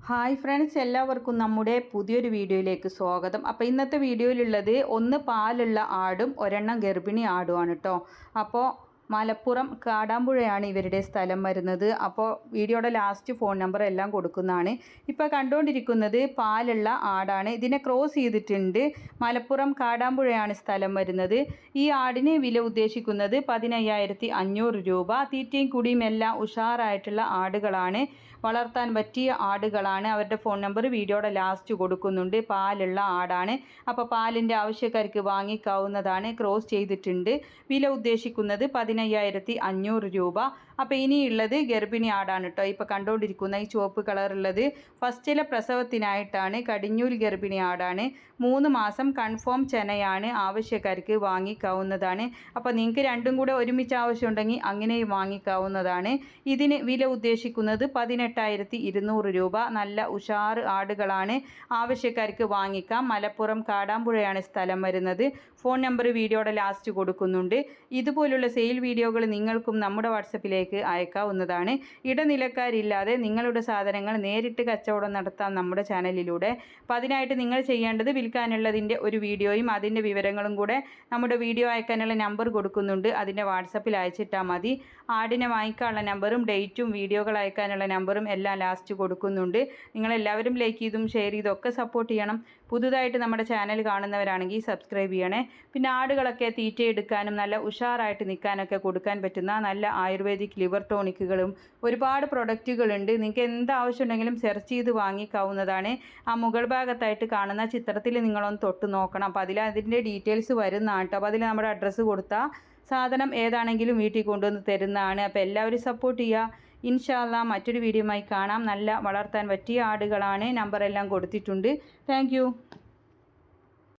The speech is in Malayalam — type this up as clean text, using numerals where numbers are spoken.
ഹായ് ഫ്രണ്ട്സ്, എല്ലാവർക്കും നമ്മുടെ പുതിയൊരു വീഡിയോയിലേക്ക് സ്വാഗതം. അപ്പോൾ ഇന്നത്തെ വീഡിയോയിലുള്ളത് ഒന്ന് പാലുള്ള ആടും ഒരെണ്ണം ഗർഭിണി ആടുമാണ് കേട്ടോ. അപ്പോൾ മലപ്പുറം കാടാമ്പുഴയാണ് ഇവരുടെ സ്ഥലം വരുന്നത്. അപ്പോൾ വീഡിയോയുടെ ലാസ്റ്റ് ഫോൺ നമ്പർ എല്ലാം കൊടുക്കുന്നതാണ്. ഇപ്പോൾ കണ്ടുകൊണ്ടിരിക്കുന്നത് പാലുള്ള ആടാണ്. ഇതിനെ ക്രോസ് ചെയ്തിട്ടുണ്ട്. മലപ്പുറം കാടാമ്പുഴയാണ് സ്ഥലം വരുന്നത്. ഈ ആടിന് വില ഉദ്ദേശിക്കുന്നത് 15,500 രൂപ. തീറ്റയും കുടിയും എല്ലാം ഉഷാറായിട്ടുള്ള ആടുകളാണ്, വളർത്താൻ പറ്റിയ ആടുകളാണ്. അവരുടെ ഫോൺ നമ്പർ വീഡിയോയുടെ ലാസ്റ്റ് കൊടുക്കുന്നുണ്ട്. പാലുള്ള ആടാണ്. അപ്പോൾ പാലിൻ്റെ ആവശ്യക്കാർക്ക് വാങ്ങിക്കാവുന്നതാണ്. ക്രോസ് ചെയ്തിട്ടുണ്ട്. വില ഉദ്ദേശിക്കുന്നത് 15,500 രൂപ. അപ്പോൾ ഇനിയുള്ളത് ഗർഭിണി ആടാണ് കേട്ടോ. ഇപ്പോൾ കണ്ടുകൊണ്ടിരിക്കുന്ന ഈ ചുവപ്പ് കളറുള്ളത് ഫസ്റ്റിലെ പ്രസവത്തിനായിട്ടാണ്. കടിഞ്ഞൂൽ ഗർഭിണി ആടാണ്. 3 മാസം കൺഫേം ചെനയാണ്. ആവശ്യക്കാർക്ക് വാങ്ങിക്കാവുന്നതാണ്. അപ്പോൾ നിങ്ങൾക്ക് രണ്ടും കൂടെ ഒരുമിച്ച് ആവശ്യമുണ്ടെങ്കിൽ അങ്ങനെയും വാങ്ങിക്കാവുന്നതാണ്. ഇതിന് വില ഉദ്ദേശിക്കുന്നത് 18,200 രൂപ. നല്ല ഉഷാർ ആടുകളാണ്. ആവശ്യക്കാർക്ക് വാങ്ങിക്കാം. മലപ്പുറം കാടാമ്പുഴയാണ് സ്ഥലം വരുന്നത്. ഫോൺ നമ്പർ വീഡിയോയുടെ ലാസ്റ്റ് കൊടുക്കുന്നുണ്ട്. ഇതുപോലുള്ള സെയിൽ വീഡിയോകൾ നിങ്ങൾക്കും നമ്മുടെ വാട്സപ്പിലേക്ക് അയക്കാവുന്നതാണ്. ഇടനിലക്കാരില്ലാതെ നിങ്ങളുടെ സാധനങ്ങൾ നേരിട്ട് കച്ചവടം നടത്താം നമ്മുടെ ചാനലിലൂടെ. അപ്പോൾ അതിനായിട്ട് നിങ്ങൾ ചെയ്യേണ്ടത് വിൽക്കാനുള്ളതിൻ്റെ ഒരു വീഡിയോയും അതിൻ്റെ വിവരങ്ങളും കൂടെ നമ്മുടെ വീഡിയോ അയക്കാനുള്ള നമ്പർ കൊടുക്കുന്നുണ്ട്. അതിൻ്റെ വാട്സപ്പിൽ അയച്ചിട്ടാൽ മതി. ആടിനെ വാങ്ങിക്കാനുള്ള നമ്പറും ഡേറ്റും വീഡിയോകൾ അയക്കാനുള്ള നമ്പറും എല്ലാം ലാസ്റ്റ് കൊടുക്കുന്നുണ്ട്. നിങ്ങളെല്ലാവരും ലൈക്ക് ചെയ്തും ഷെയർ ചെയ്തും ഒക്കെ സപ്പോർട്ട് ചെയ്യണം. പുതുതായിട്ട് നമ്മുടെ ചാനൽ കാണുന്നവരാണെങ്കിൽ സബ്സ്ക്രൈബ് ചെയ്യണേ. പിന്നെ ആടുകളൊക്കെ തീറ്റയെടുക്കാനും നല്ല ഉഷാറായിട്ട് നിൽക്കാനൊക്കെ കൊടുക്കാൻ പറ്റുന്ന നല്ല ആയുർവേദിക് ലിവർ ടോണിക്കുകളും ഒരുപാട് പ്രൊഡക്റ്റുകളുണ്ട്. നിങ്ങൾക്ക് എന്താവശ്യം ഉണ്ടെങ്കിലും സെർച്ച് ചെയ്ത് വാങ്ങിക്കാവുന്നതാണ്. ആ മുകൾ ഭാഗത്തായിട്ട് കാണുന്ന ചിത്രത്തിൽ നിങ്ങളൊന്ന് തൊട്ട് നോക്കണം. അപ്പോൾ അതിൻ്റെ ഡീറ്റെയിൽസ് വരുന്നതാണ് കേട്ടോ. അപ്പോൾ അതിൽ നമ്മുടെ അഡ്രസ്സ് കൊടുത്താൽ സാധനം ഏതാണെങ്കിലും വീട്ടിൽ കൊണ്ടുവന്ന് തരുന്നതാണ്. അപ്പോൾ എല്ലാവരും സപ്പോർട്ട് ചെയ്യുക. ഇൻഷാ അല്ലാഹ് മറ്റൊരു വീഡിയോയുമായി കാണാം. നല്ല വളർത്താൻ പറ്റിയ ആടുകളാണ്. നമ്പറെല്ലാം കൊടുത്തിട്ടുണ്ട്. താങ്ക്